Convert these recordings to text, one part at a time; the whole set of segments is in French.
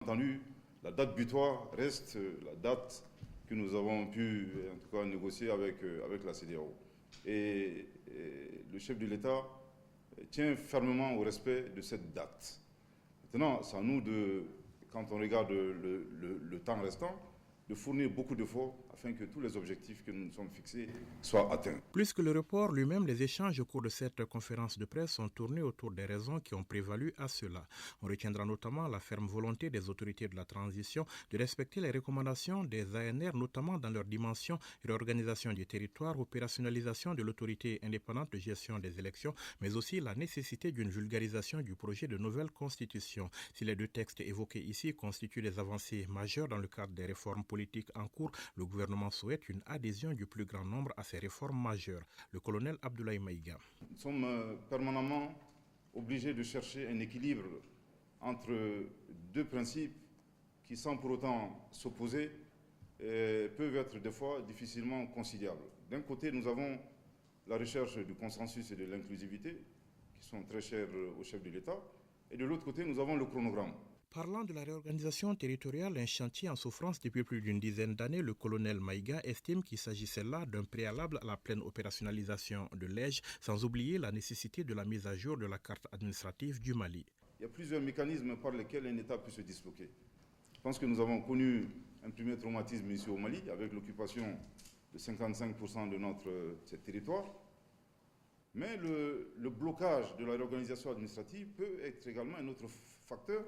entendu, la date butoir reste la date que nous avons pu, en tout cas, négocier avec la CEDEAO. Et le chef de l'État tient fermement au respect de cette date. Maintenant, c'est à nous quand on regarde le temps restant, de fournir beaucoup d'efforts afin que tous les objectifs que nous nous sommes fixés soient atteints. Plus que le report lui-même, les échanges au cours de cette conférence de presse sont tournés autour des raisons qui ont prévalu à cela. On retiendra notamment la ferme volonté des autorités de la transition de respecter les recommandations des ANR, notamment dans leur dimension réorganisation du territoire, opérationnalisation de l'autorité indépendante de gestion des élections, mais aussi la nécessité d'une vulgarisation du projet de nouvelle constitution. Si les deux textes évoqués ici constituent des avancées majeures dans le cadre des réformes politiques en cours, le gouvernement souhaite une adhésion du plus grand nombre à ces réformes majeures. Le colonel Abdoulaye Maïga. Nous sommes permanemment obligés de chercher un équilibre entre deux principes qui, sans pour autant s'opposer, peuvent être des fois difficilement conciliables. D'un côté, nous avons la recherche du consensus et de l'inclusivité, qui sont très chers au chef de l'État, et de l'autre côté, nous avons le chronogramme. Parlant de la réorganisation territoriale, un chantier en souffrance depuis plus d'une dizaine d'années, le colonel Maïga estime qu'il s'agissait là d'un préalable à la pleine opérationnalisation de l'EJ, sans oublier la nécessité de la mise à jour de la carte administrative du Mali. Il y a plusieurs mécanismes par lesquels un État peut se disloquer. Je pense que nous avons connu un premier traumatisme ici au Mali, avec l'occupation de 55% de notre territoire. Mais le blocage de la réorganisation administrative peut être également un autre facteur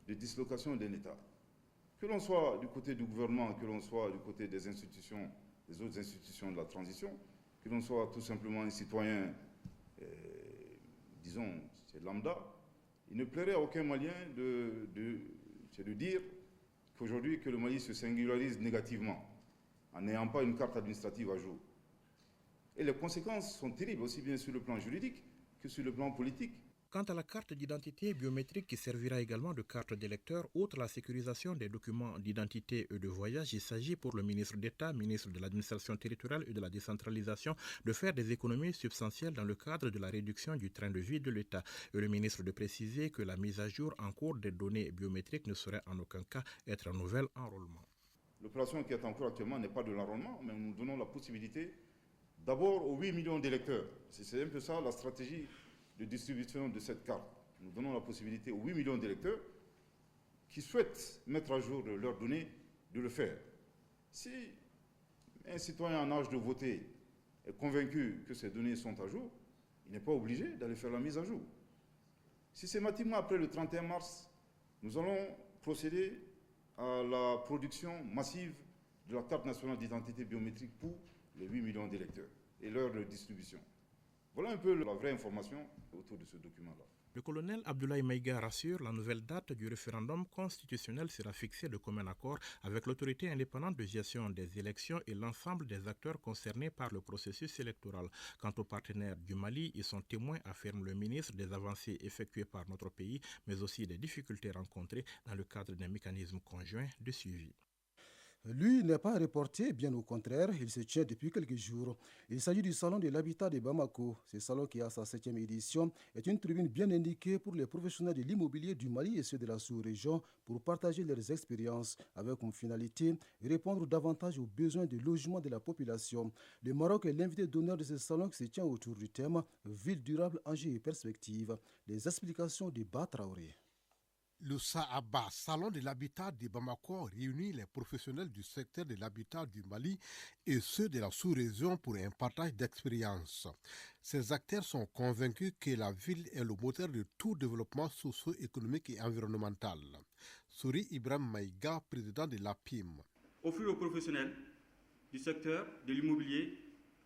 de dislocation d'un État. Que l'on soit du côté du gouvernement, que l'on soit du côté des institutions, des autres institutions de la transition, que l'on soit tout simplement un citoyen, disons, c'est lambda, il ne plairait à aucun Malien de dire qu'aujourd'hui que le Mali se singularise négativement en n'ayant pas une carte administrative à jour. Et les conséquences sont terribles, aussi bien sur le plan juridique que sur le plan politique. Quant à la carte d'identité biométrique qui servira également de carte d'électeur, outre la sécurisation des documents d'identité et de voyage, il s'agit pour le ministre d'État, ministre de l'administration territoriale et de la décentralisation, de faire des économies substantielles dans le cadre de la réduction du train de vie de l'État. Et le ministre de préciser que la mise à jour en cours des données biométriques ne saurait en aucun cas être un nouvel enrôlement. L'opération qui est en cours actuellement n'est pas de l'enrôlement, mais nous donnons la possibilité d'abord aux 8 millions d'électeurs. C'est un peu ça la stratégie de distribution de cette carte. Nous donnons la possibilité aux 8 millions d'électeurs qui souhaitent mettre à jour leurs données de le faire. Si un citoyen en âge de voter est convaincu que ces données sont à jour, il n'est pas obligé d'aller faire la mise à jour. Systématiquement, après le 31 mars, nous allons procéder à la production massive de la carte nationale d'identité biométrique pour les 8 millions d'électeurs et leur distribution. Voilà un peu la vraie information autour de ce document-là. Le colonel Abdoulaye Maïga rassure, la nouvelle date du référendum constitutionnel sera fixée de commun accord avec l'autorité indépendante de gestion des élections et l'ensemble des acteurs concernés par le processus électoral. Quant aux partenaires du Mali, ils sont témoins, affirme le ministre, des avancées effectuées par notre pays, mais aussi des difficultés rencontrées dans le cadre d'un mécanisme conjoint de suivi. Lui n'est pas reporté, bien au contraire, il se tient depuis quelques jours. Il s'agit du Salon de l'Habitat de Bamako. Ce salon qui a sa 7e édition est une tribune bien indiquée pour les professionnels de l'immobilier du Mali et ceux de la sous-région pour partager leurs expériences avec comme finalité répondre davantage aux besoins de logement de la population. Le Maroc est l'invité d'honneur de ce salon qui se tient autour du thème Ville durable, enjeux et perspectives. Les explications de Batraoré. Le Saaba, Salon de l'habitat de Bamako, réunit les professionnels du secteur de l'habitat du Mali et ceux de la sous-région pour un partage d'expériences. Ces acteurs sont convaincus que la ville est le moteur de tout développement socio-économique et environnemental. Souri Ibrahim Maïga, président de l'APIM. Offrir aux professionnels du secteur de l'immobilier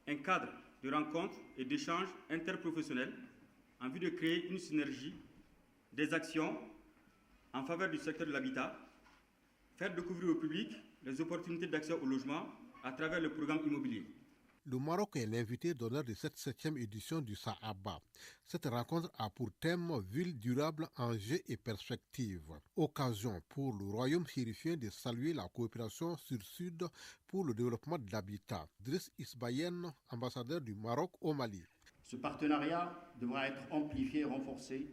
un cadre de rencontres et d'échanges interprofessionnels en vue de créer une synergie des actions en faveur du secteur de l'habitat, faire découvrir au public les opportunités d'accès au logement à travers le programme immobilier. Le Maroc est l'invité d'honneur de cette 7e édition du Saaba. Cette rencontre a pour thème Ville durable, enjeux et perspectives. Occasion pour le royaume chérifien de saluer la coopération sud-sud pour le développement de l'habitat. Driss Isbayen, ambassadeur du Maroc au Mali. Ce partenariat devra être amplifié et renforcé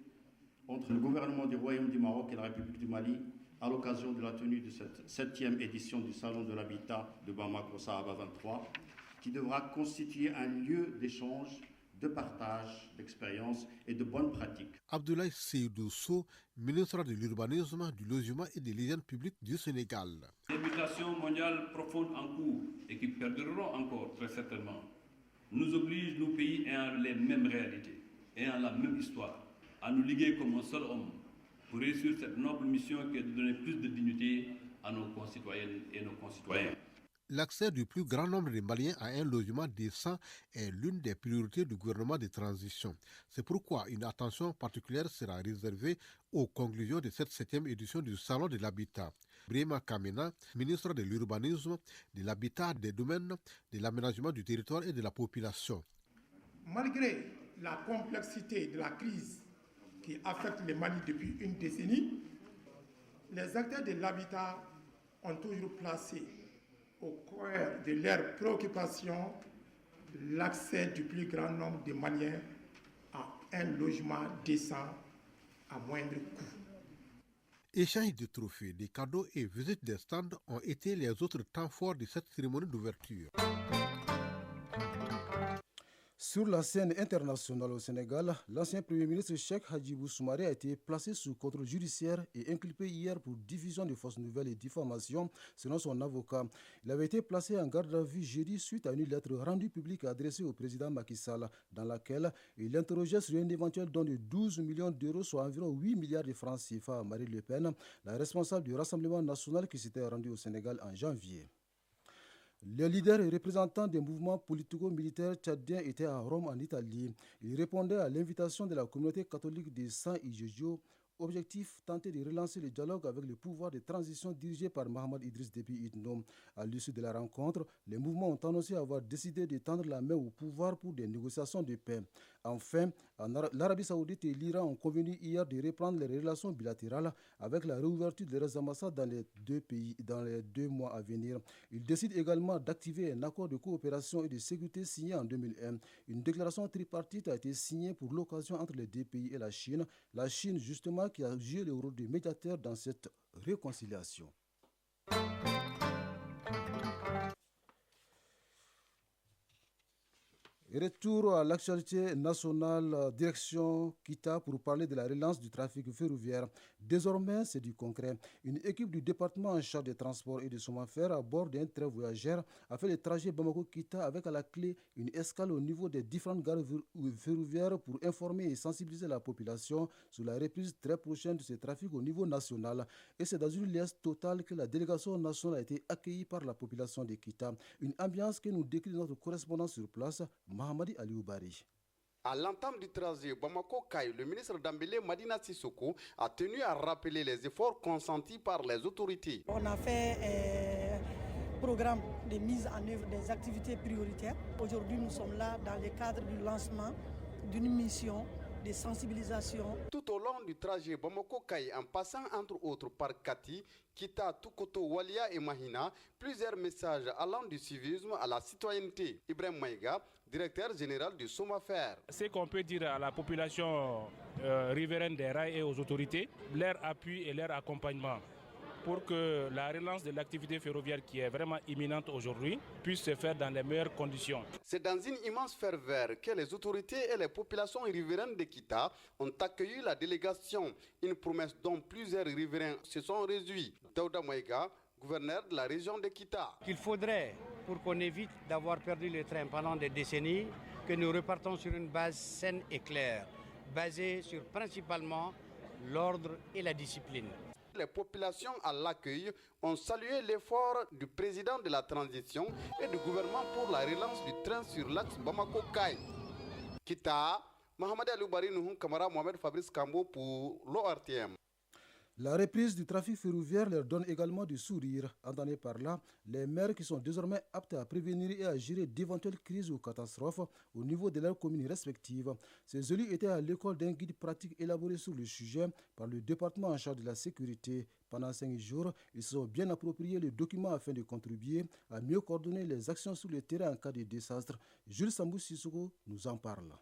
entre le gouvernement du Royaume du Maroc et la République du Mali à l'occasion de la tenue de cette 7e édition du Salon de l'Habitat de Bamako Sahaba 23, qui devra constituer un lieu d'échange, de partage d'expériences et de bonnes pratiques. Abdoulaye Seydou Sow, ministre de l'Urbanisme, du Logement et de l'Hygiène publique du Sénégal. Les mutations mondiales profondes en cours et qui perdureront encore très certainement nous obligent, nos pays ayant les mêmes réalités, ayant la même histoire, à nous liguer comme un seul homme pour réussir cette noble mission qui est de donner plus de dignité à nos concitoyennes et nos concitoyens. L'accès du plus grand nombre de Maliens à un logement décent est l'une des priorités du gouvernement de transition. C'est pourquoi une attention particulière sera réservée aux conclusions de cette 7e édition du Salon de l'Habitat. Brema Kamena, ministre de l'Urbanisme, de l'Habitat, des Domaines, de l'Aménagement du territoire et de la population. Malgré la complexité de la crise qui affecte le Mali depuis une décennie, les acteurs de l'habitat ont toujours placé au cœur de leurs préoccupations l'accès du plus grand nombre de Maliens à un logement décent à moindre coût. Échange de trophées, des cadeaux et visites des stands ont été les autres temps forts de cette cérémonie d'ouverture. Sur la scène internationale au Sénégal, l'ancien Premier ministre Cheikh Hadjibou Soumaré a été placé sous contrôle judiciaire et inculpé hier pour diffusion de fausses nouvelles et diffamation, selon son avocat. Il avait été placé en garde à vue jeudi suite à une lettre rendue publique adressée au président Macky Sall, dans laquelle il l'interrogeait sur un éventuel don de 12 millions d'euros, soit environ 8 milliards de francs CFA à Marine Le Pen, la responsable du Rassemblement national qui s'était rendue au Sénégal en janvier. Les leaders et représentants des mouvements politico-militaires tchadiens étaient à Rome en Italie. Ils répondaient à l'invitation de la communauté catholique de San Igigio. Objectif, tenter de relancer le dialogue avec le pouvoir de transition dirigé par Mohamed Idriss Déby Itno. À l'issue de la rencontre, les mouvements ont annoncé avoir décidé de tendre la main au pouvoir pour des négociations de paix. Enfin, l'Arabie Saoudite et l'Iran ont convenu hier de reprendre les relations bilatérales avec la réouverture de leurs ambassades dans les deux pays dans les 2 mois à venir. Ils décident également d'activer un accord de coopération et de sécurité signé en 2001. Une déclaration tripartite a été signée pour l'occasion entre les deux pays et la Chine. La Chine, justement, qui a joué le rôle de médiateur dans cette réconciliation. Retour à l'actualité nationale, direction Kita pour parler de la relance du trafic ferroviaire. Désormais, c'est du concret. Une équipe du département en charge des transports et des chemins de fer à bord d'un train voyageur a fait le trajet Bamako-Kita avec à la clé une escale au niveau des différentes gares ferroviaires pour informer et sensibiliser la population sur la reprise très prochaine de ce trafic au niveau national. Et c'est dans une liesse totale que la délégation nationale a été accueillie par la population de Kita. Une ambiance que nous décrit notre correspondant sur place, Mahamadi Alioubari. À l'entame du trajet Bamako-Kaï, le ministre Dambélé Madina Sissoko a tenu à rappeler les efforts consentis par les autorités. On a fait un programme de mise en œuvre des activités prioritaires. Aujourd'hui, nous sommes là dans le cadre du lancement d'une mission de sensibilisation. Tout au long du trajet Bamako-Kaï, en passant entre autres par Kati, Kita, Tukoto, Walia et Mahina, plusieurs messages allant du civisme à la citoyenneté. Ibrahim Maïga, directeur général du SOMAFER. Ce qu'on peut dire à la population riveraine des rails et aux autorités, leur appui et leur accompagnement pour que la relance de l'activité ferroviaire qui est vraiment imminente aujourd'hui puisse se faire dans les meilleures conditions. C'est dans une immense ferveur que les autorités et les populations riveraines de Kita ont accueilli la délégation, une promesse dont plusieurs riverains se sont réjouis. Daouda Maïga, gouverneur de la région de Kita. Il faudrait, pour qu'on évite d'avoir perdu le train pendant des décennies, que nous repartons sur une base saine et claire, basée sur principalement l'ordre et la discipline. Les populations à l'accueil ont salué l'effort du président de la transition et du gouvernement pour la relance du train sur l'axe Bamako-Kaï. Kita, Mohamed Aloubari Nouhoun Kamara, Mohamed Fabrice Kambo pour l'ORTM. La reprise du trafic ferroviaire leur donne également du sourire. Entendez par là les maires qui sont désormais aptes à prévenir et à gérer d'éventuelles crises ou catastrophes au niveau de leurs communes respectives. Ces élus étaient à l'école d'un guide pratique élaboré sur le sujet par le département en charge de la sécurité. Pendant 5 jours, ils se sont bien appropriés le document afin de contribuer à mieux coordonner les actions sur le terrain en cas de désastre. Jules Sambou Sissoko nous en parle.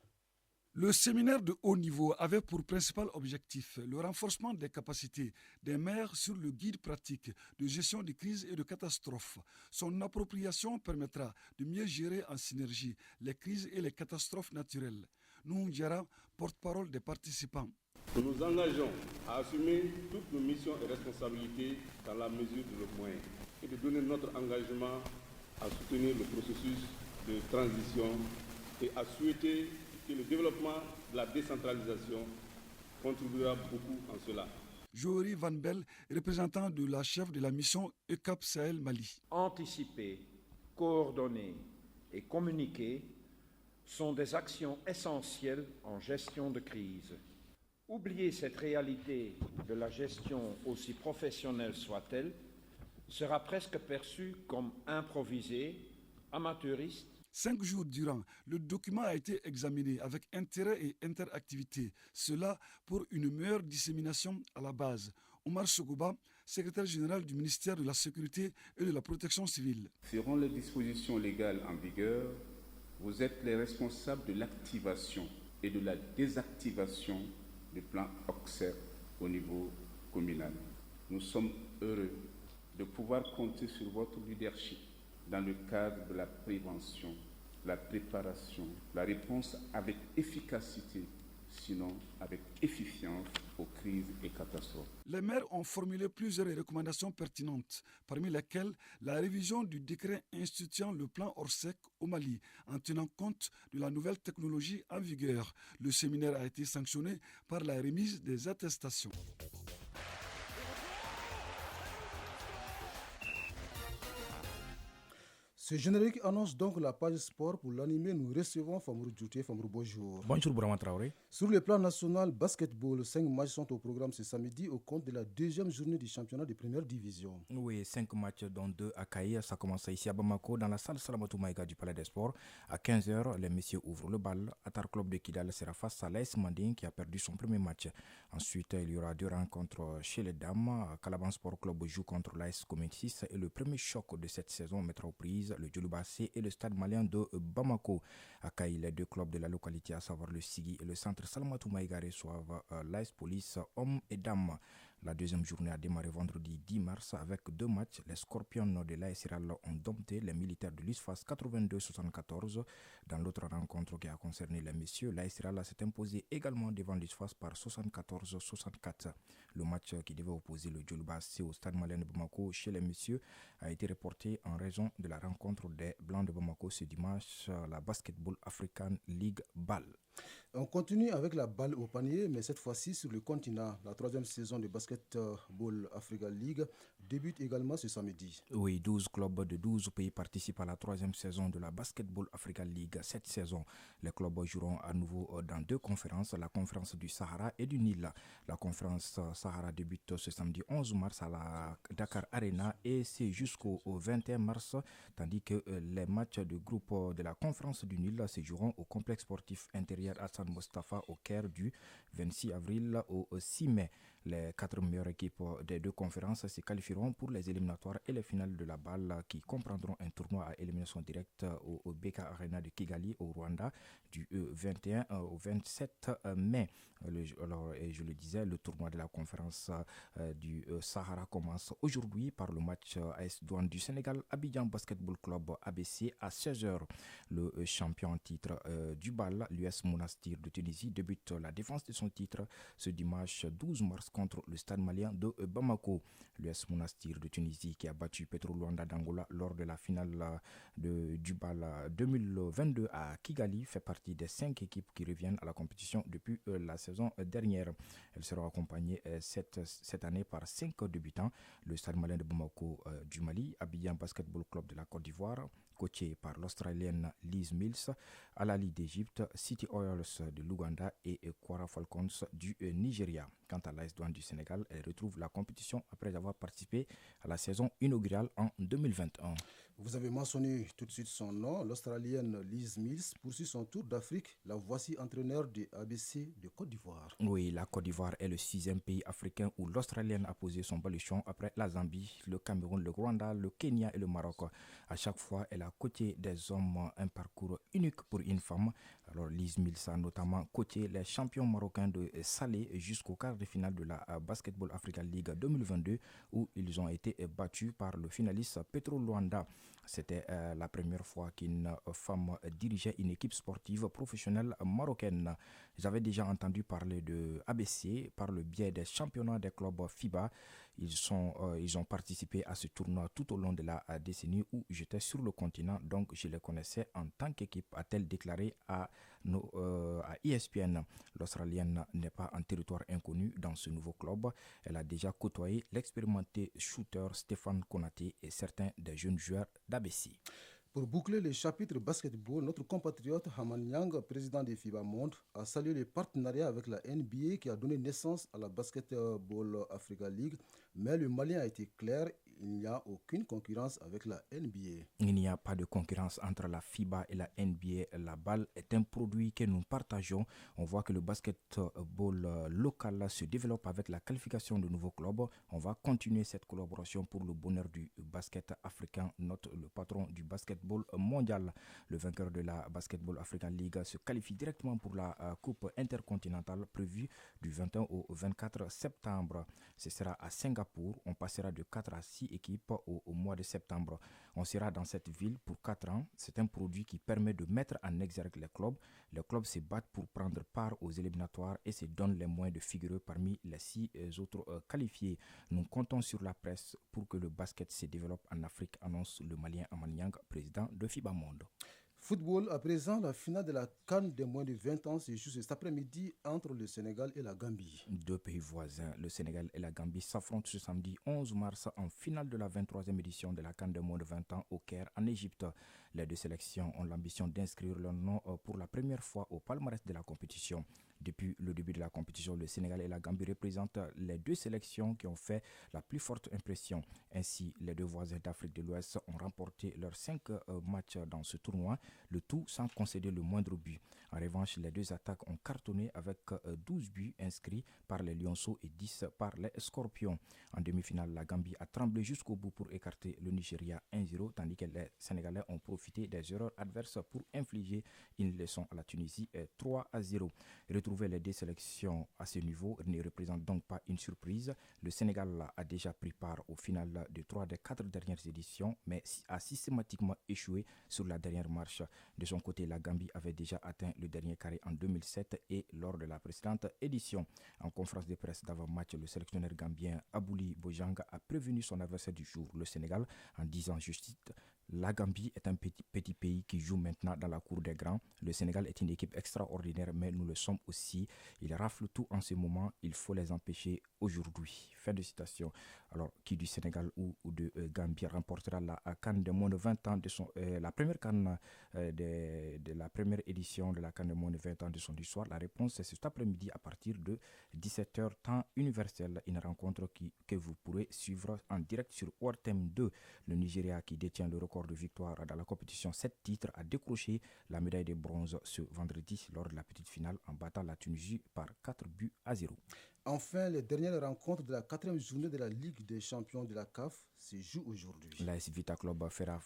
Le séminaire de haut niveau avait pour principal objectif le renforcement des capacités des maires sur le guide pratique de gestion des crises et de catastrophes. Son appropriation permettra de mieux gérer en synergie les crises et les catastrophes naturelles. Nous Diara, porte-parole des participants. Nous nous engageons à assumer toutes nos missions et responsabilités dans la mesure de nos moyens et de donner notre engagement à soutenir le processus de transition et à souhaiter que le développement de la décentralisation contribuera beaucoup en cela. Jory Van Bell, représentant de la chef de la mission ECAP Sahel Mali. Anticiper, coordonner et communiquer sont des actions essentielles en gestion de crise. Oublier cette réalité de la gestion, aussi professionnelle soit-elle, sera presque perçu comme improvisé, amateuriste. 5 jours durant, le document a été examiné avec intérêt et interactivité. Cela pour une meilleure dissémination à la base. Omar Sogouba, secrétaire général du ministère de la Sécurité et de la Protection civile. Selon les dispositions légales en vigueur, vous êtes les responsables de l'activation et de la désactivation du plan OCSER au niveau communal. Nous sommes heureux de pouvoir compter sur votre leadership dans le cadre de la prévention, la préparation, la réponse avec efficacité, sinon avec efficience aux crises et catastrophes. Les maires ont formulé plusieurs recommandations pertinentes, parmi lesquelles la révision du décret instituant le plan Orsec au Mali, en tenant compte de la nouvelle technologie en vigueur. Le séminaire a été sanctionné par la remise des attestations. Ce générique annonce donc la page sport. Pour l'animer, nous recevons Famourou Djouté. Famourou, bonjour. Bonjour Bourama Traoré. Sur le plan national, basketball, 5 matchs sont au programme ce samedi au compte de la deuxième journée du championnat de première division. Oui, 5 matchs dont 2 à Kaï. Ça commence ici à Bamako dans la salle Salamatou Maïga du Palais des Sports. À 15h, les messieurs ouvrent le bal. Atar Club de Kidal sera face à l'AS Manding qui a perdu son premier match. Ensuite, il y aura 2 rencontres chez les dames. Calaban Sport Club joue contre l'AS Comète 6 et le premier choc de cette saison mettra aux prises le Djouloubassé et le stade malien de Bamako. À Kaï, les 2 clubs de la localité, à savoir le Sigui et le centre Salamatou Maïga, reçoivent l'AS Police hommes et dames. La deuxième journée a démarré vendredi 10 mars avec 2 matchs. Les Scorpions de l'AS Iral ont dompté les militaires de l'USFAS 82-74. Dans l'autre rencontre qui a concerné les messieurs, l'AS Iral s'est imposé également devant l'USFAS par 74-64. Le match qui devait opposer le Djouloubassé au stade malien de Bamako chez les messieurs a été reporté en raison de la rencontre des Blancs de Bamako ce dimanche à la Basketball African League BAL. On continue avec la balle au panier, mais cette fois-ci sur le continent. La 3e saison de Basketball Africa League débute également ce samedi. Oui, 12 clubs de 12 pays participent à la 3e saison de la Basketball Africa League. Cette saison, les clubs joueront à nouveau dans 2 conférences, la conférence du Sahara et du Nil. La conférence Sahara débute ce samedi 11 mars à la Dakar Arena et c'est jusqu'au 21 mars, tandis que les matchs de groupe de la conférence du Nil se joueront au complexe sportif intérieur Hassan Mostafa au Caire du 26 avril au 6 mai. Les 4 meilleures équipes des 2 conférences se qualifieront pour les éliminatoires et les finales de la balle qui comprendront un tournoi à élimination directe au BK Arena de Kigali au Rwanda du 21 au 27 mai. Je le disais, le tournoi de la conférence du Sahara commence aujourd'hui par le match AS Douane du Sénégal, Abidjan Basketball Club ABC à 16h. Le champion en titre du BAL, l'US Monastir de Tunisie, débute la défense de son titre ce dimanche 12 mars contre le stade malien de Bamako. L'US Monastir de Tunisie qui a battu Petro Luanda d'Angola lors de la finale du BAL 2022 à Kigali fait partie des 5 équipes qui reviennent à la compétition depuis la saison dernière. Elles seront accompagnées cette année par 5 débutants. Le stade malien de Bamako du Mali, Abidjan Basketball Club de la Côte d'Ivoire, coaché par l'Australienne Liz Mills, Al Ahly d'Égypte, City Oilers de l'Ouganda et Kwara Falcons du Nigeria. Quant à l'AS U21 du Sénégal. Elle retrouve la compétition après avoir participé à la saison inaugurale en 2021. Vous avez mentionné tout de suite son nom. L'Australienne Liz Mills poursuit son tour d'Afrique. La voici entraîneur de ABC de Côte d'Ivoire. Oui, la Côte d'Ivoire est le 6e pays africain où l'Australienne a posé son baluchon après la Zambie, le Cameroun, le Rwanda, le Kenya et le Maroc. À chaque fois, elle a coaché des hommes, un parcours unique pour une femme. Alors Liz Mills a notamment coaché les champions marocains de Salé jusqu'au quart de finale de la Basketball Africa League 2022 où ils ont été battus par le finaliste Petro Luanda. C'était la première fois qu'une femme dirigeait une équipe sportive professionnelle marocaine. J'avais déjà entendu parler de ABC par le biais des championnats des clubs FIBA. Ils ont participé à ce tournoi tout au long de la décennie où j'étais sur le continent, donc je les connaissais en tant qu'équipe, a-t-elle déclaré à ESPN. L'Australienne n'est pas en territoire inconnu dans ce nouveau club. Elle a déjà côtoyé l'expérimenté shooter Stéphane Konaté et certains des jeunes joueurs d'ABC. Pour boucler les chapitres basketball, notre compatriote Haman Yang, président des FIBA Monde, a salué le partenariat avec la NBA qui a donné naissance à la Basketball Africa League. Mais le Malien a été clair, il n'y a aucune concurrence avec la NBA. Il n'y a pas de concurrence entre la FIBA et la NBA. La balle est un produit que nous partageons. On voit que le basketball local se développe avec la qualification de nouveaux clubs. On va continuer cette collaboration pour le bonheur du basket africain, note le patron du basketball mondial. Le vainqueur de la Basketball African League se qualifie directement pour la Coupe intercontinentale prévue du 21 au 24 septembre. Ce sera à Singapour. On passera de 4 à 6 équipes au mois de septembre. On sera dans cette ville pour 4 ans. C'est un produit qui permet de mettre en exergue les clubs. Les clubs se battent pour prendre part aux éliminatoires et se donnent les moyens de figurer parmi les 6 autres qualifiés. Nous comptons sur la presse pour que le basket se développe en Afrique, annonce le Malien Haman Yang, président de FIBA Monde. Football, à présent, la finale de la CAN des moins de 20 ans se joue cet après-midi entre le Sénégal et la Gambie. Deux pays voisins, le Sénégal et la Gambie, s'affrontent ce samedi 11 mars en finale de la 23e édition de la CAN des moins de 20 ans au Caire, en Égypte. Les deux sélections ont l'ambition d'inscrire leur nom pour la première fois au palmarès de la compétition. Depuis le début de la compétition, le Sénégal et la Gambie représentent les deux sélections qui ont fait la plus forte impression. Ainsi, les deux voisins d'Afrique de l'Ouest ont remporté leurs 5 matchs dans ce tournoi, le tout sans concéder le moindre but. En revanche, les deux attaques ont cartonné avec 12 buts inscrits par les Lionceaux et 10 par les Scorpions. En demi-finale, la Gambie a tremblé jusqu'au bout pour écarter le Nigeria 1-0, tandis que les Sénégalais ont profité des erreurs adverses pour infliger une leçon à la Tunisie 3-0. Retrouver les deux sélections à ce niveau ne représente donc pas une surprise. Le Sénégal a déjà pris part au final de 3 des 4 dernières éditions, mais a systématiquement échoué sur la dernière marche. De son côté, la Gambie avait déjà atteint le dernier carré en 2007 et lors de la précédente édition. En conférence de presse d'avant-match, le sélectionneur gambien Abouli Bojang a prévenu son adversaire du jour, le Sénégal, en disant, je cite, la Gambie est un petit pays qui joue maintenant dans la cour des grands. Le Sénégal est une équipe extraordinaire, mais nous le sommes aussi. Ils raflent tout en ce moment. Il faut les empêcher aujourd'hui. Fin de citation. Alors, qui du Sénégal ou de Gambie remportera la CAN de moins de 20 ans de la première CAN de la première édition de la CAN de moins de 20 ans de son histoire? La réponse est cet après-midi à partir de 17h, temps universel. Une rencontre que vous pourrez suivre en direct sur ORTM 2. Le Nigeria, qui détient le record de victoire dans la compétition 7 titres, a décroché la médaille de bronze ce vendredi lors de la petite finale en battant la Tunisie par 4-0. Enfin, les dernières rencontres de la 4e journée de la Ligue des champions de la CAF se jouent aujourd'hui. L'AS Vita Club fera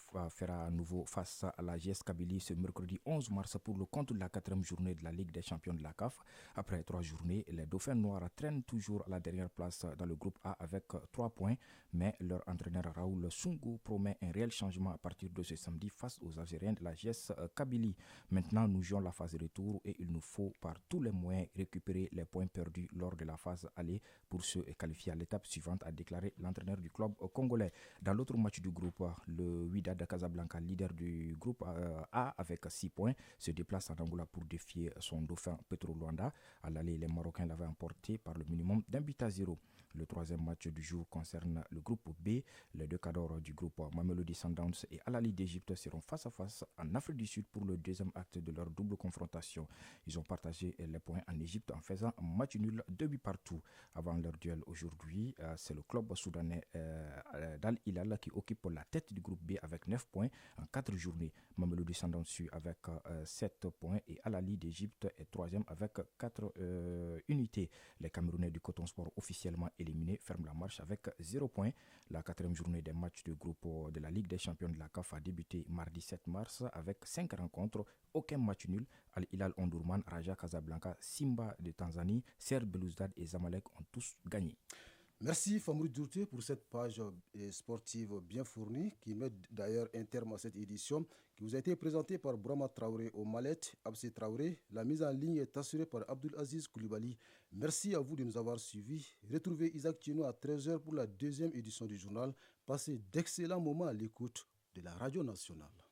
à nouveau face à la GS Kabylie ce mercredi 11 mars pour le compte de la 4e journée de la Ligue des champions de la CAF. Après 3 journées, les Dauphins noirs traînent toujours à la dernière place dans le groupe A avec 3 points, mais leur entraîneur Raoul Sungu promet un réel changement à partir de ce samedi face aux Algériens de la GS Kabylie. Maintenant, nous jouons la phase retour et il nous faut par tous les moyens récupérer les points perdus lors de la phase aller pour se qualifier à l'étape suivante, a déclaré l'entraîneur du club congolais. Dans l'autre match du groupe, le Wydad de Casablanca, leader du groupe A avec 6 points, se déplace en Angola pour défier son dauphin Petro Luanda. À l'aller, les Marocains l'avaient emporté par le minimum d'1-0. Le troisième match du jour concerne le groupe B. Les deux cadors du groupe Mamelodi Sundowns et Al Ahly d'Égypte seront face à face en Afrique du Sud pour le deuxième acte de leur double confrontation. Ils ont partagé les points en Égypte en faisant un match nul 2 buts partout. partout. Avant leur duel aujourd'hui, c'est le club soudanais d'Al Hilal qui occupe la tête du groupe B avec 9 points en 4 journées. Mamelodi Sundowns avec 7 points et Al Ahly d'Égypte est 3e avec 4 unités. Les Camerounais du Coton Sport officiellement éliminés ferment la marche avec 0 points. La 4e journée des matchs de groupe de la Ligue des champions de la CAF a débuté mardi 7 mars avec 5 rencontres, aucun match nul. Al Hilal Omdurman, Raja Casablanca, Simba de Tanzanie, Ser Belouizdad et Zamalek ont tous gagné. Merci Famoud Dourté pour cette page sportive bien fournie qui met d'ailleurs un terme à cette édition qui vous a été présentée par Brahma Traoré au Malette, Absé Traoré. La mise en ligne est assurée par Abdul Aziz Koulibaly. Merci à vous de nous avoir suivis. Retrouvez Isaac Tino à 13h pour la 2e édition du journal. Passez d'excellents moments à l'écoute de la Radio Nationale.